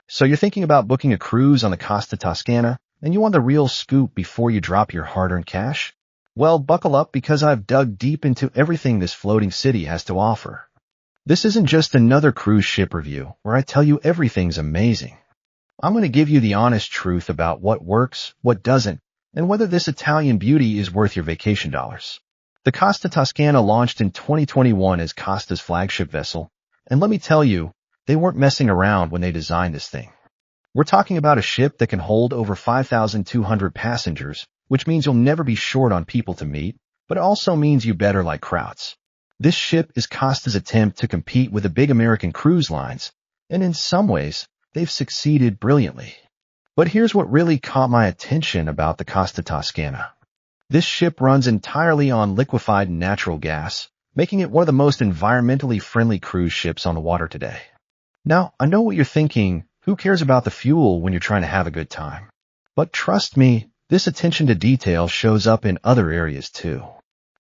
So you're thinking about booking a cruise on the Costa Toscana, and you want the real scoop before you drop your hard-earned cash? Well, buckle up because I've dug deep into everything this floating city has to offer. This isn't just another cruise ship review where I tell you everything's amazing. I'm going to give you the honest truth about what works, what doesn't, and whether this Italian beauty is worth your vacation dollars. The Costa Toscana launched in 2021 as Costa's flagship vessel, and let me tell you, they weren't messing around when they designed this thing. We're talking about a ship that can hold over 5,200 passengers, which means you'll never be short on people to meet, but it also means you better like crowds. This ship is Costa's attempt to compete with the big American cruise lines, and in some ways, they've succeeded brilliantly. But here's what really caught my attention about the Costa Toscana. This ship runs entirely on liquefied natural gas, making it one of the most environmentally friendly cruise ships on the water today. Now, I know what you're thinking, who cares about the fuel when you're trying to have a good time? But trust me, this attention to detail shows up in other areas too.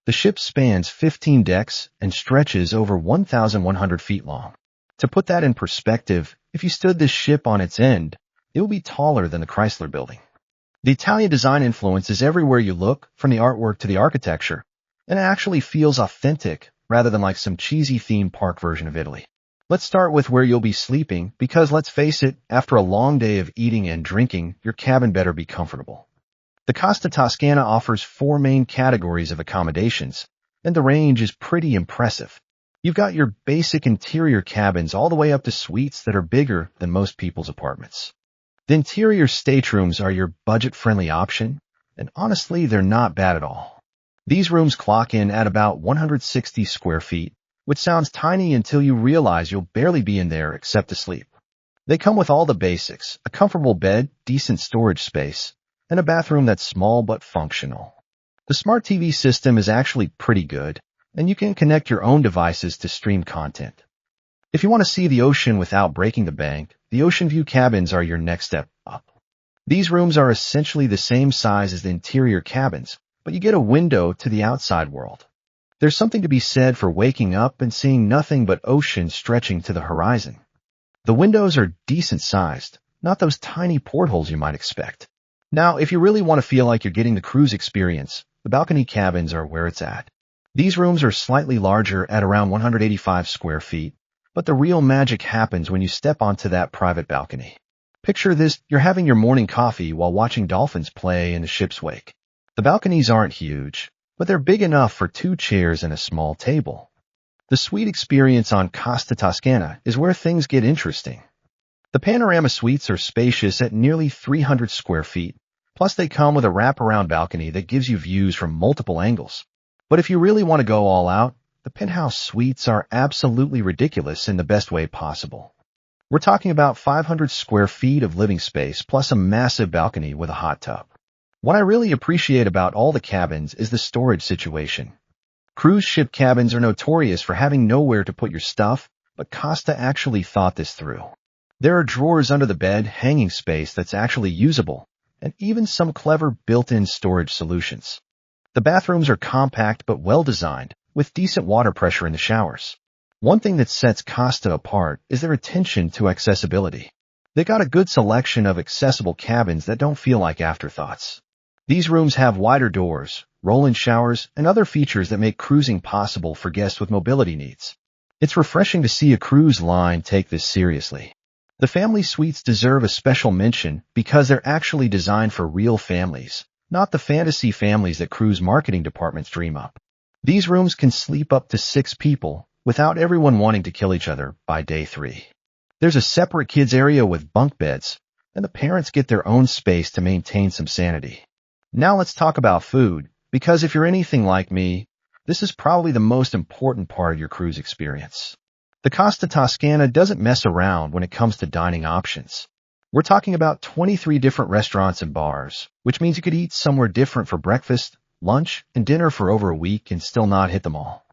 The ship spans 15 decks and stretches over 1,100 feet long. To put that in perspective, if you stood this ship on its end, it would be taller than the Chrysler Building. The Italian design influence is everywhere you look, from the artwork to the architecture, and it actually feels authentic rather than like some cheesy theme park version of Italy. Let's start with where you'll be sleeping, because let's face it, after a long day of eating and drinking, your cabin better be comfortable. The Costa Toscana offers 4 main categories of accommodations, and the range is pretty impressive. You've got your basic interior cabins all the way up to suites that are bigger than most people's apartments. The interior staterooms are your budget-friendly option, and honestly, they're not bad at all. These rooms clock in at about 160 square feet, which sounds tiny until you realize you'll barely be in there except to sleep. They come with all the basics: a comfortable bed, decent storage space, and a bathroom that's small but functional. The smart TV system is actually pretty good, and you can connect your own devices to stream content. If you want to see the ocean without breaking the bank, the Oceanview cabins are your next step up. These rooms are essentially the same size as the interior cabins, but you get a window to the outside world. There's something to be said for waking up and seeing nothing but ocean stretching to the horizon. The windows are decent sized, not those tiny portholes you might expect. Now, if you really want to feel like you're getting the cruise experience, the balcony cabins are where it's at. These rooms are slightly larger at around 185 square feet, but the real magic happens when you step onto that private balcony. Picture this: you're having your morning coffee while watching dolphins play in the ship's wake. The balconies aren't huge, but they're big enough for 2 chairs and a small table. The suite experience on Costa Toscana is where things get interesting. The panorama suites are spacious at nearly 300 square feet, plus they come with a wraparound balcony that gives you views from multiple angles. But if you really want to go all out, the penthouse suites are absolutely ridiculous in the best way possible. We're talking about 500 square feet of living space plus a massive balcony with a hot tub. What I really appreciate about all the cabins is the storage situation. Cruise ship cabins are notorious for having nowhere to put your stuff, but Costa actually thought this through. There are drawers under the bed, hanging space that's actually usable, and even some clever built-in storage solutions. The bathrooms are compact but well-designed, with decent water pressure in the showers. One thing that sets Costa apart is their attention to accessibility. They got a good selection of accessible cabins that don't feel like afterthoughts. These rooms have wider doors, roll-in showers, and other features that make cruising possible for guests with mobility needs. It's refreshing to see a cruise line take this seriously. The family suites deserve a special mention because they're actually designed for real families, not the fantasy families that cruise marketing departments dream up. These rooms can sleep up to 6 people without everyone wanting to kill each other by day 3. There's a separate kids area with bunk beds, and the parents get their own space to maintain some sanity. Now let's talk about food, because if you're anything like me, this is probably the most important part of your cruise experience. The Costa Toscana doesn't mess around when it comes to dining options. We're talking about 23 different restaurants and bars, which means you could eat somewhere different for breakfast, lunch, and dinner for over a week and still not hit them all.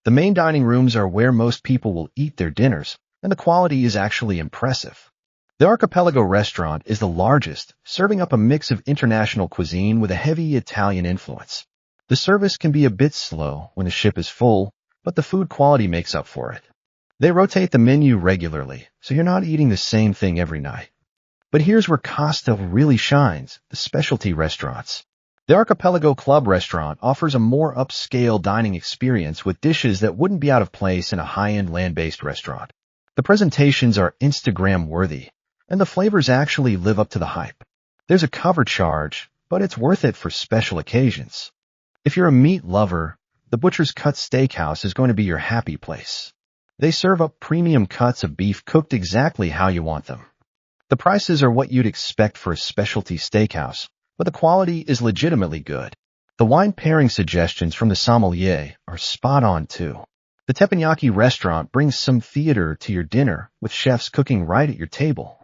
The main dining rooms are where most people will eat their dinners, and the quality is actually impressive. The Archipelago restaurant is the largest, serving up a mix of international cuisine with a heavy Italian influence. The service can be a bit slow when the ship is full, but the food quality makes up for it. They rotate the menu regularly, so you're not eating the same thing every night. But here's where Costa really shines, the specialty restaurants. The Archipelago Club restaurant offers a more upscale dining experience with dishes that wouldn't be out of place in a high-end land-based restaurant. The presentations are Instagram-worthy, and the flavors actually live up to the hype. There's a cover charge, but it's worth it for special occasions. If you're a meat lover, the Butcher's Cut Steakhouse is going to be your happy place. They serve up premium cuts of beef cooked exactly how you want them. The prices are what you'd expect for a specialty steakhouse, but the quality is legitimately good. The wine pairing suggestions from the sommelier are spot on too. The teppanyaki restaurant brings some theater to your dinner, with chefs cooking right at your table.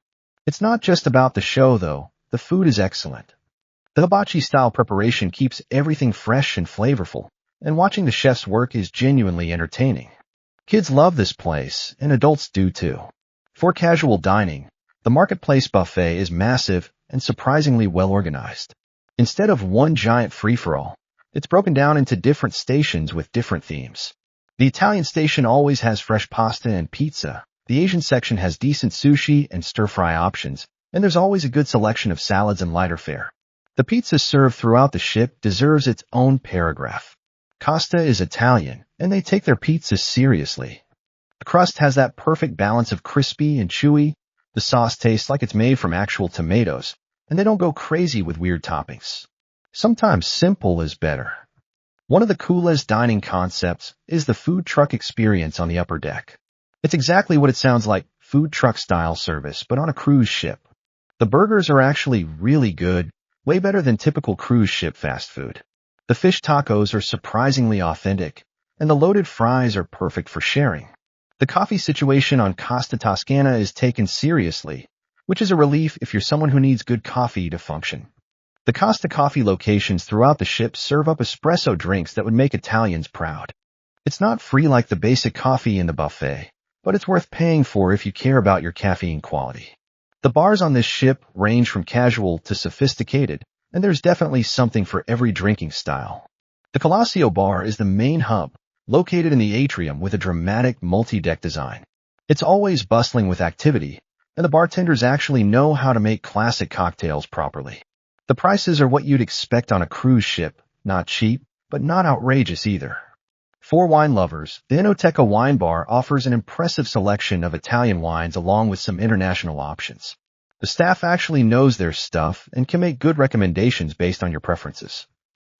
It's not just about the show though, the food is excellent. The hibachi-style preparation keeps everything fresh and flavorful, and watching the chefs work is genuinely entertaining. Kids love this place, and adults do too. For casual dining, the Marketplace buffet is massive and surprisingly well organized. Instead of one giant free-for-all, it's broken down into different stations with different themes. The Italian station always has fresh pasta and pizza. The Asian section has decent sushi and stir-fry options, and there's always a good selection of salads and lighter fare. The pizza served throughout the ship deserves its own paragraph. Costa is Italian, and they take their pizzas seriously. The crust has that perfect balance of crispy and chewy. The sauce tastes like it's made from actual tomatoes, and they don't go crazy with weird toppings. Sometimes simple is better. One of the coolest dining concepts is the food truck experience on the upper deck. It's exactly what it sounds like, food truck-style service, but on a cruise ship. The burgers are actually really good, way better than typical cruise ship fast food. The fish tacos are surprisingly authentic, and the loaded fries are perfect for sharing. The coffee situation on Costa Toscana is taken seriously, which is a relief if you're someone who needs good coffee to function. The Costa coffee locations throughout the ship serve up espresso drinks that would make Italians proud. It's not free like the basic coffee in the buffet, but it's worth paying for if you care about your caffeine quality. The bars on this ship range from casual to sophisticated, and there's definitely something for every drinking style. The Colosseo Bar is the main hub, located in the atrium with a dramatic multi-deck design. It's always bustling with activity, and the bartenders actually know how to make classic cocktails properly. The prices are what you'd expect on a cruise ship, not cheap, but not outrageous either. For wine lovers, the Enoteca Wine Bar offers an impressive selection of Italian wines along with some international options. The staff actually knows their stuff and can make good recommendations based on your preferences.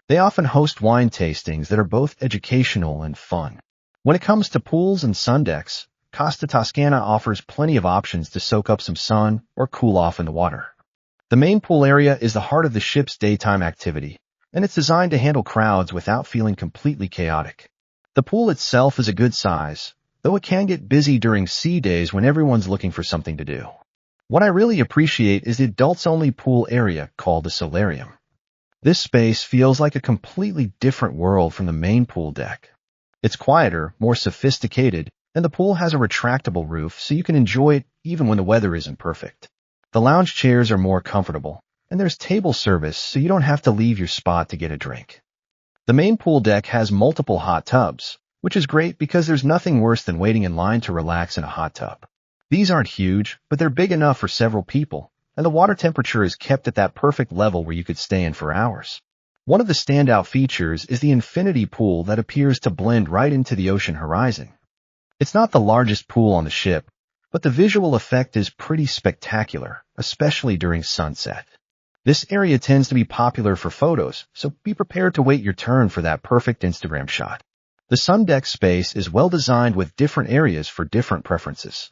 They often host wine tastings that are both educational and fun. When it comes to pools and sun decks, Costa Toscana offers plenty of options to soak up some sun or cool off in the water. The main pool area is the heart of the ship's daytime activity, and it's designed to handle crowds without feeling completely chaotic. The pool itself is a good size, though it can get busy during sea days when everyone's looking for something to do. What I really appreciate is the adults-only pool area called the Solarium. This space feels like a completely different world from the main pool deck. It's quieter, more sophisticated, and the pool has a retractable roof so you can enjoy it even when the weather isn't perfect. The lounge chairs are more comfortable, and there's table service so you don't have to leave your spot to get a drink. The main pool deck has multiple hot tubs, which is great because there's nothing worse than waiting in line to relax in a hot tub. These aren't huge, but they're big enough for several people, and the water temperature is kept at that perfect level where you could stay in for hours. One of the standout features is the infinity pool that appears to blend right into the ocean horizon. It's not the largest pool on the ship, but the visual effect is pretty spectacular, especially during sunset. This area tends to be popular for photos, so be prepared to wait your turn for that perfect Instagram shot. The sun deck space is well designed with different areas for different preferences.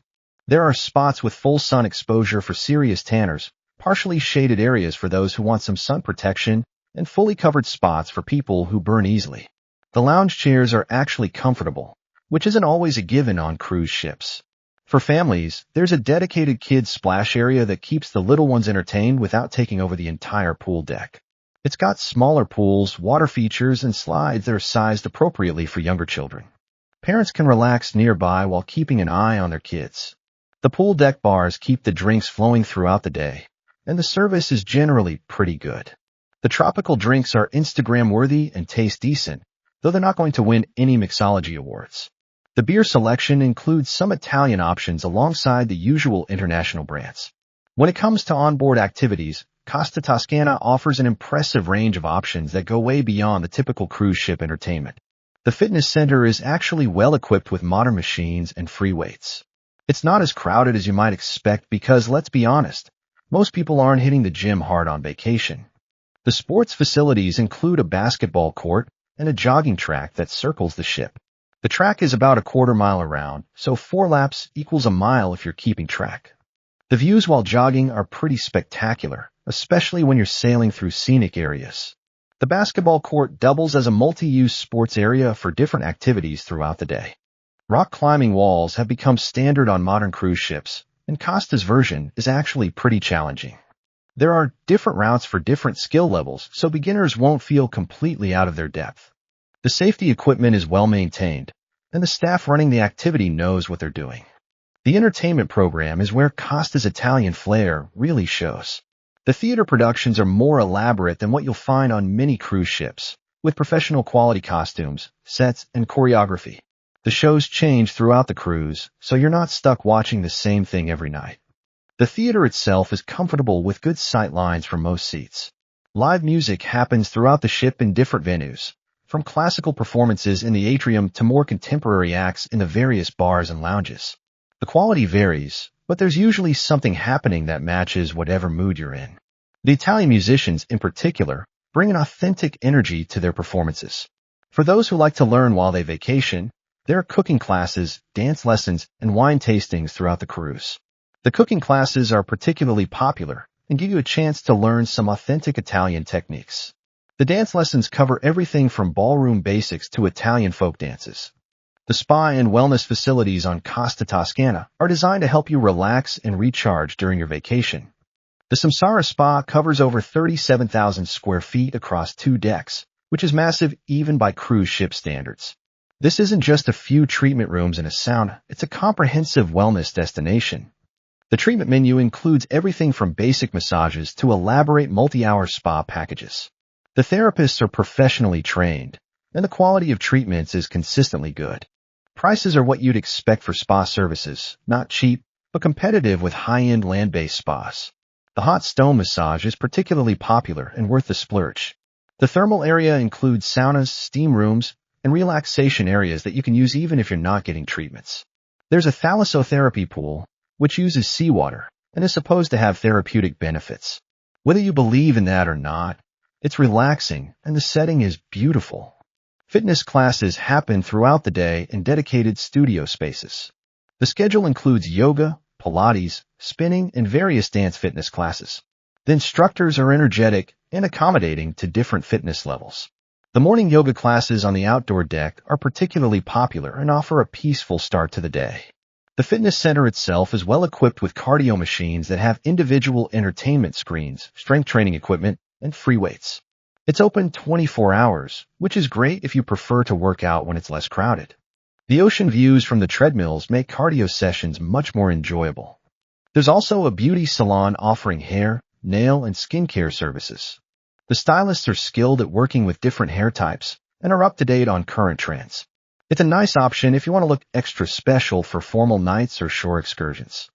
There are spots with full sun exposure for serious tanners, partially shaded areas for those who want some sun protection, and fully covered spots for people who burn easily. The lounge chairs are actually comfortable, which isn't always a given on cruise ships. For families, there's a dedicated kids' splash area that keeps the little ones entertained without taking over the entire pool deck. It's got smaller pools, water features, and slides that are sized appropriately for younger children. Parents can relax nearby while keeping an eye on their kids. The pool deck bars keep the drinks flowing throughout the day, and the service is generally pretty good. The tropical drinks are Instagram-worthy and taste decent, though they're not going to win any mixology awards. The beer selection includes some Italian options alongside the usual international brands. When it comes to onboard activities, Costa Toscana offers an impressive range of options that go way beyond the typical cruise ship entertainment. The fitness center is actually well equipped with modern machines and free weights. It's not as crowded as you might expect because, let's be honest, most people aren't hitting the gym hard on vacation. The sports facilities include a basketball court and a jogging track that circles the ship. The track is about a quarter-mile around, so 4 laps equals a mile if you're keeping track. The views while jogging are pretty spectacular, especially when you're sailing through scenic areas. The basketball court doubles as a multi-use sports area for different activities throughout the day. Rock climbing walls have become standard on modern cruise ships, and Costa's version is actually pretty challenging. There are different routes for different skill levels, so beginners won't feel completely out of their depth. The safety equipment is well maintained, and the staff running the activity knows what they're doing. The entertainment program is where Costa's Italian flair really shows. The theater productions are more elaborate than what you'll find on many cruise ships, with professional quality costumes, sets, and choreography. The shows change throughout the cruise, so you're not stuck watching the same thing every night. The theater itself is comfortable with good sight lines for most seats. Live music happens throughout the ship in different venues, from classical performances in the atrium to more contemporary acts in the various bars and lounges. The quality varies, but there's usually something happening that matches whatever mood you're in. The Italian musicians, in particular, bring an authentic energy to their performances. For those who like to learn while they vacation, there are cooking classes, dance lessons, and wine tastings throughout the cruise. The cooking classes are particularly popular and give you a chance to learn some authentic Italian techniques. The dance lessons cover everything from ballroom basics to Italian folk dances. The spa and wellness facilities on Costa Toscana are designed to help you relax and recharge during your vacation. The Samsara Spa covers over 37,000 square feet across 2 decks, which is massive even by cruise ship standards. This isn't just a few treatment rooms and a sauna, it's a comprehensive wellness destination. The treatment menu includes everything from basic massages to elaborate multi-hour spa packages. The therapists are professionally trained, and the quality of treatments is consistently good. Prices are what you'd expect for spa services, not cheap, but competitive with high-end land-based spas. The hot stone massage is particularly popular and worth the splurge. The thermal area includes saunas, steam rooms, and relaxation areas that you can use even if you're not getting treatments. There's a thalassotherapy pool, which uses seawater and is supposed to have therapeutic benefits. Whether you believe in that or not, it's relaxing and the setting is beautiful. Fitness classes happen throughout the day in dedicated studio spaces. The schedule includes yoga, Pilates, spinning, and various dance fitness classes. The instructors are energetic and accommodating to different fitness levels. The morning yoga classes on the outdoor deck are particularly popular and offer a peaceful start to the day. The fitness center itself is well equipped with cardio machines that have individual entertainment screens, strength training equipment, and free weights. It's open 24 hours, which is great if you prefer to work out when it's less crowded. The ocean views from the treadmills make cardio sessions much more enjoyable. There's also a beauty salon offering hair, nail, and skincare services. The stylists are skilled at working with different hair types and are up to date on current trends. It's a nice option if you want to look extra special for formal nights or shore excursions.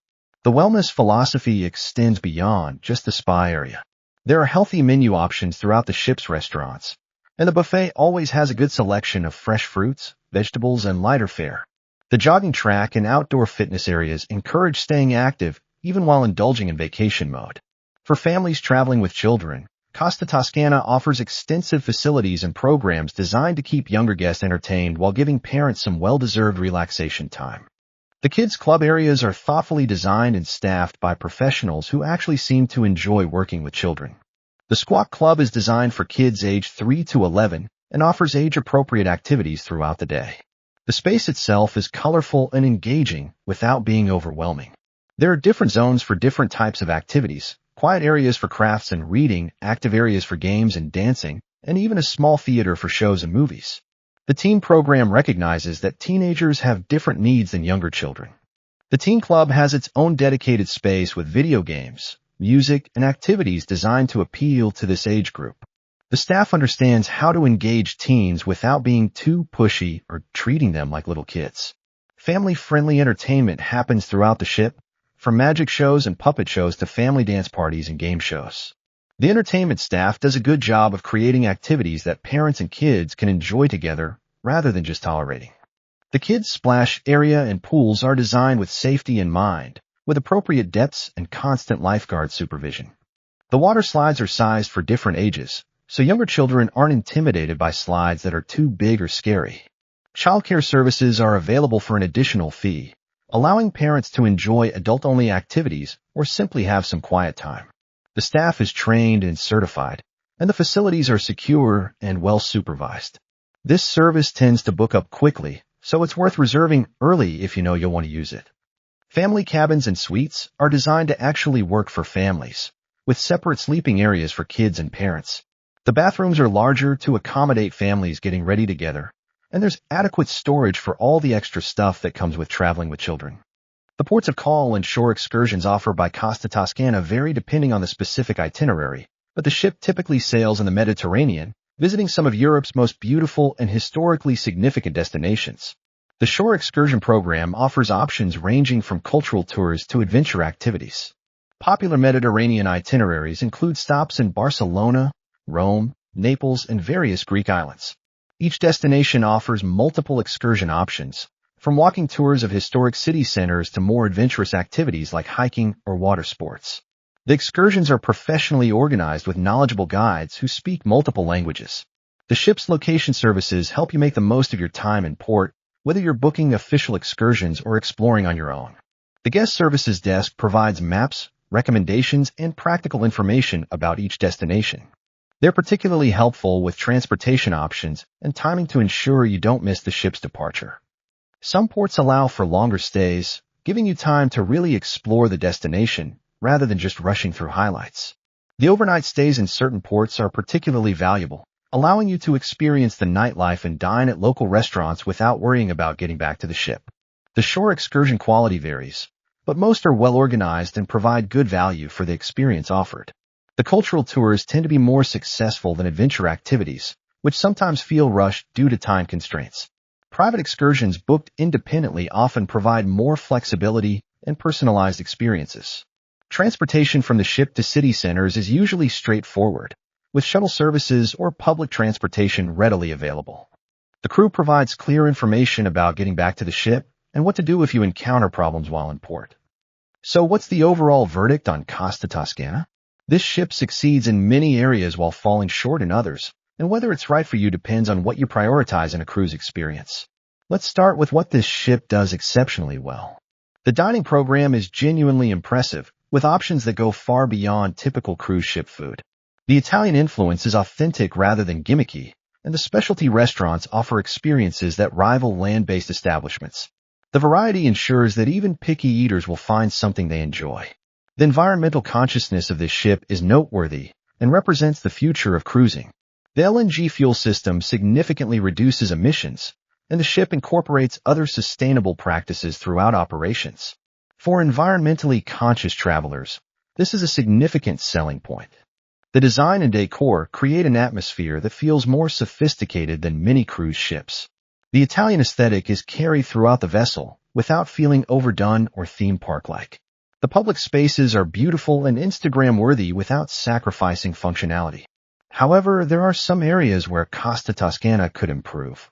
The wellness philosophy extends beyond just the spa area. There are healthy menu options throughout the ship's restaurants, and the buffet always has a good selection of fresh fruits, vegetables, and lighter fare. The jogging track and outdoor fitness areas encourage staying active even while indulging in vacation mode. For families traveling with children, Costa Toscana offers extensive facilities and programs designed to keep younger guests entertained while giving parents some well-deserved relaxation time. The kids' club areas are thoughtfully designed and staffed by professionals who actually seem to enjoy working with children. The Squawk Club is designed for kids aged 3 to 11 and offers age-appropriate activities throughout the day. The space itself is colorful and engaging without being overwhelming. There are different zones for different types of activities, quiet areas for crafts and reading, active areas for games and dancing, and even a small theater for shows and movies. The teen program recognizes that teenagers have different needs than younger children. The teen club has its own dedicated space with video games, music, and activities designed to appeal to this age group. The staff understands how to engage teens without being too pushy or treating them like little kids. Family-friendly entertainment happens throughout the ship, from magic shows and puppet shows to family dance parties and game shows. The entertainment staff does a good job of creating activities that parents and kids can enjoy together rather than just tolerating. The kids' splash area and pools are designed with safety in mind, with appropriate depths and constant lifeguard supervision. The water slides are sized for different ages, so younger children aren't intimidated by slides that are too big or scary. Childcare services are available for an additional fee, allowing parents to enjoy adult-only activities or simply have some quiet time. The staff is trained and certified, and the facilities are secure and well-supervised. This service tends to book up quickly, so it's worth reserving early if you know you'll want to use it. Family cabins and suites are designed to actually work for families, with separate sleeping areas for kids and parents. The bathrooms are larger to accommodate families getting ready together, and there's adequate storage for all the extra stuff that comes with traveling with children. The ports of call and shore excursions offered by Costa Toscana vary depending on the specific itinerary, but the ship typically sails in the Mediterranean, visiting some of Europe's most beautiful and historically significant destinations. The shore excursion program offers options ranging from cultural tours to adventure activities. Popular Mediterranean itineraries include stops in Barcelona, Rome, Naples, and various Greek islands. Each destination offers multiple excursion options, from walking tours of historic city centers to more adventurous activities like hiking or water sports. The excursions are professionally organized with knowledgeable guides who speak multiple languages. The ship's location services help you make the most of your time in port, whether you're booking official excursions or exploring on your own. The guest services desk provides maps, recommendations, and practical information about each destination. They're particularly helpful with transportation options and timing to ensure you don't miss the ship's departure. Some ports allow for longer stays, giving you time to really explore the destination rather than just rushing through highlights. The overnight stays in certain ports are particularly valuable, allowing you to experience the nightlife and dine at local restaurants without worrying about getting back to the ship. The shore excursion quality varies, but most are well organized and provide good value for the experience offered. The cultural tours tend to be more successful than adventure activities, which sometimes feel rushed due to time constraints. Private excursions booked independently often provide more flexibility and personalized experiences. Transportation from the ship to city centers is usually straightforward, with shuttle services or public transportation readily available. The crew provides clear information about getting back to the ship and what to do if you encounter problems while in port. So what's the overall verdict on Costa Toscana? This ship succeeds in many areas while falling short in others, and whether it's right for you depends on what you prioritize in a cruise experience. Let's start with what this ship does exceptionally well. The dining program is genuinely impressive, with options that go far beyond typical cruise ship food. The Italian influence is authentic rather than gimmicky, and the specialty restaurants offer experiences that rival land-based establishments. The variety ensures that even picky eaters will find something they enjoy. The environmental consciousness of this ship is noteworthy and represents the future of cruising. The LNG fuel system significantly reduces emissions, and the ship incorporates other sustainable practices throughout operations. For environmentally conscious travelers, this is a significant selling point. The design and decor create an atmosphere that feels more sophisticated than many cruise ships. The Italian aesthetic is carried throughout the vessel without feeling overdone or theme park-like. The public spaces are beautiful and Instagram-worthy without sacrificing functionality. However, there are some areas where Costa Toscana could improve.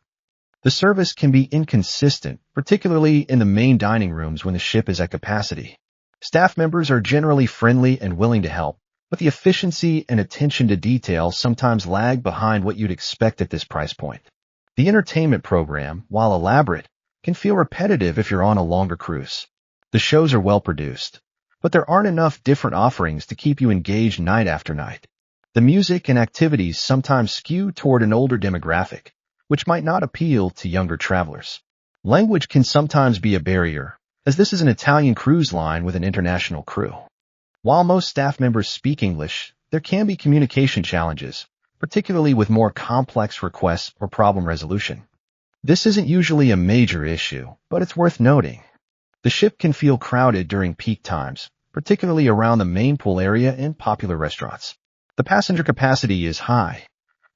The service can be inconsistent, particularly in the main dining rooms when the ship is at capacity. Staff members are generally friendly and willing to help, but the efficiency and attention to detail sometimes lag behind what you'd expect at this price point. The entertainment program, while elaborate, can feel repetitive if you're on a longer cruise. The shows are well produced, but there aren't enough different offerings to keep you engaged night after night. The music and activities sometimes skew toward an older demographic, which might not appeal to younger travelers. Language can sometimes be a barrier, as this is an Italian cruise line with an international crew. While most staff members speak English, there can be communication challenges, particularly with more complex requests or problem resolution. This isn't usually a major issue, but it's worth noting. The ship can feel crowded during peak times, particularly around the main pool area and popular restaurants. The passenger capacity is high,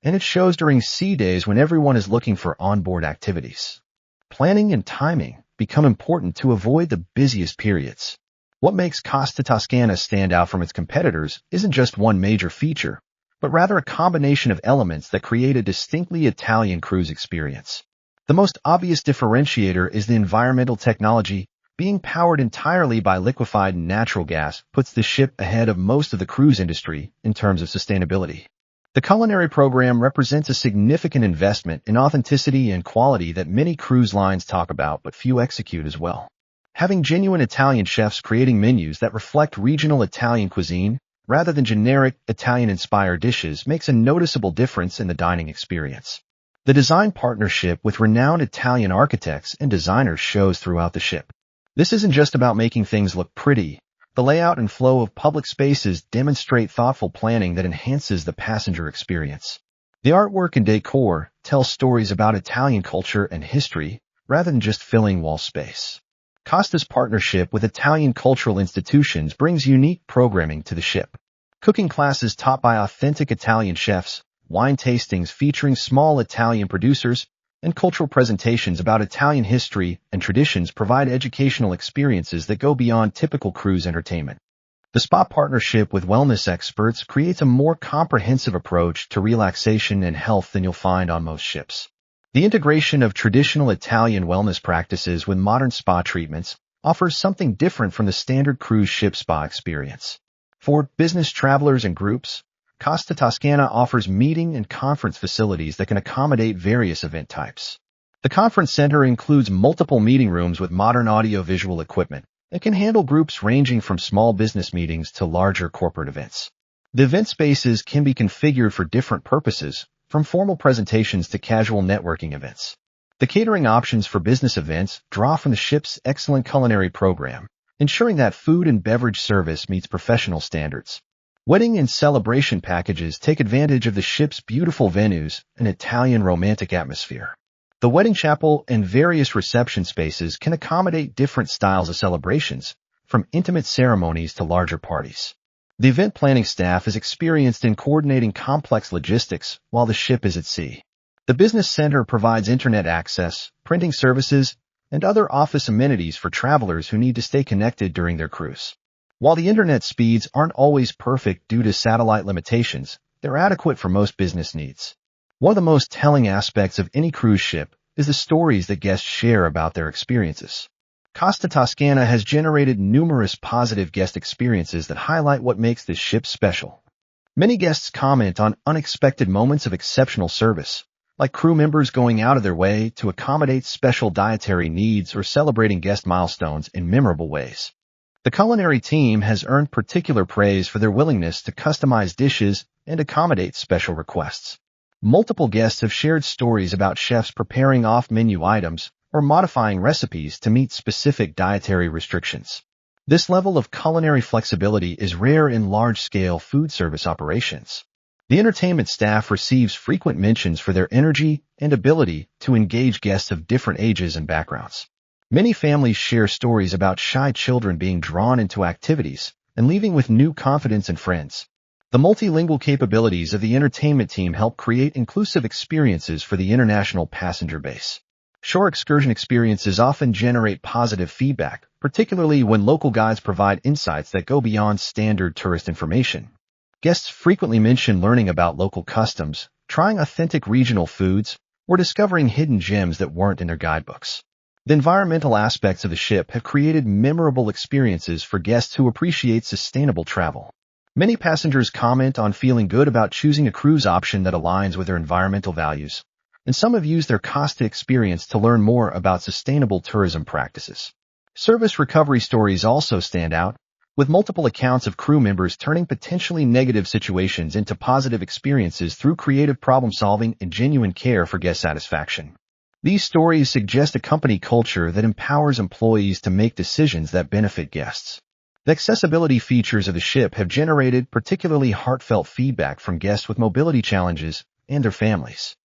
and it shows during sea days when everyone is looking for onboard activities. Planning and timing become important to avoid the busiest periods. What makes Costa Toscana stand out from its competitors isn't just one major feature, but rather a combination of elements that create a distinctly Italian cruise experience. The most obvious differentiator is the environmental technology. Being powered entirely by liquefied natural gas puts the ship ahead of most of the cruise industry in terms of sustainability. The culinary program represents a significant investment in authenticity and quality that many cruise lines talk about but few execute as well. Having genuine Italian chefs creating menus that reflect regional Italian cuisine rather than generic Italian-inspired dishes makes a noticeable difference in the dining experience. The design partnership with renowned Italian architects and designers shows throughout the ship. This isn't just about making things look pretty. The layout and flow of public spaces demonstrate thoughtful planning that enhances the passenger experience. The artwork and decor tell stories about Italian culture and history rather than just filling wall space. Costa's partnership with Italian cultural institutions brings unique programming to the ship. Cooking classes taught by authentic Italian chefs, wine tastings featuring small Italian producers, and cultural presentations about Italian history and traditions provide educational experiences that go beyond typical cruise entertainment. The spa partnership with wellness experts creates a more comprehensive approach to relaxation and health than you'll find on most ships. The integration of traditional Italian wellness practices with modern spa treatments offers something different from the standard cruise ship spa experience. For business travelers and groups, Costa Toscana offers meeting and conference facilities that can accommodate various event types. The conference center includes multiple meeting rooms with modern audio-visual equipment and can handle groups ranging from small business meetings to larger corporate events. The event spaces can be configured for different purposes, from formal presentations to casual networking events. The catering options for business events draw from the ship's excellent culinary program, ensuring that food and beverage service meets professional standards. Wedding and celebration packages take advantage of the ship's beautiful venues and Italian romantic atmosphere. The wedding chapel and various reception spaces can accommodate different styles of celebrations, from intimate ceremonies to larger parties. The event planning staff is experienced in coordinating complex logistics while the ship is at sea. The business center provides internet access, printing services, and other office amenities for travelers who need to stay connected during their cruise. While the internet speeds aren't always perfect due to satellite limitations, they're adequate for most business needs. One of the most telling aspects of any cruise ship is the stories that guests share about their experiences. Costa Toscana has generated numerous positive guest experiences that highlight what makes this ship special. Many guests comment on unexpected moments of exceptional service, like crew members going out of their way to accommodate special dietary needs or celebrating guest milestones in memorable ways. The culinary team has earned particular praise for their willingness to customize dishes and accommodate special requests. Multiple guests have shared stories about chefs preparing off-menu items or modifying recipes to meet specific dietary restrictions. This level of culinary flexibility is rare in large-scale food service operations. The entertainment staff receives frequent mentions for their energy and ability to engage guests of different ages and backgrounds. Many families share stories about shy children being drawn into activities and leaving with new confidence and friends. The multilingual capabilities of the entertainment team help create inclusive experiences for the international passenger base. Shore excursion experiences often generate positive feedback, particularly when local guides provide insights that go beyond standard tourist information. Guests frequently mention learning about local customs, trying authentic regional foods, or discovering hidden gems that weren't in their guidebooks. The environmental aspects of the ship have created memorable experiences for guests who appreciate sustainable travel. Many passengers comment on feeling good about choosing a cruise option that aligns with their environmental values, and some have used their Costa experience to learn more about sustainable tourism practices. Service recovery stories also stand out, with multiple accounts of crew members turning potentially negative situations into positive experiences through creative problem-solving and genuine care for guest satisfaction. These stories suggest a company culture that empowers employees to make decisions that benefit guests. The accessibility features of the ship have generated particularly heartfelt feedback from guests with mobility challenges and their families.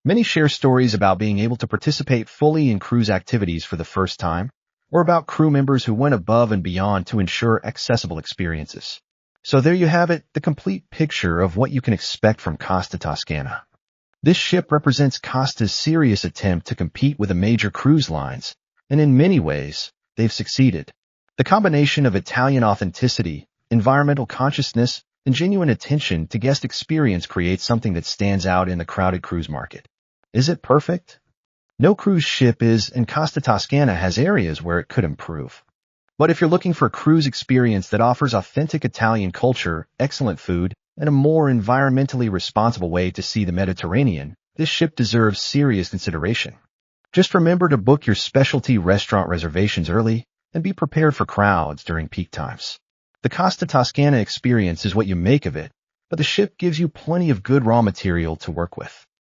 Many share stories about being able to participate fully in cruise activities for the first time, or about crew members who went above and beyond to ensure accessible experiences. So there you have it, the complete picture of what you can expect from Costa Toscana. This ship represents Costa's serious attempt to compete with the major cruise lines, and in many ways, they've succeeded. The combination of Italian authenticity, environmental consciousness, and genuine attention to guest experience creates something that stands out in the crowded cruise market. Is it perfect? No cruise ship is, and Costa Toscana has areas where it could improve. But if you're looking for a cruise experience that offers authentic Italian culture, excellent food, and a more environmentally responsible way to see the Mediterranean, this ship deserves serious consideration. Just remember to book your specialty restaurant reservations early and be prepared for crowds during peak times. The Costa Toscana experience is what you make of it, but the ship gives you plenty of good raw material to work with.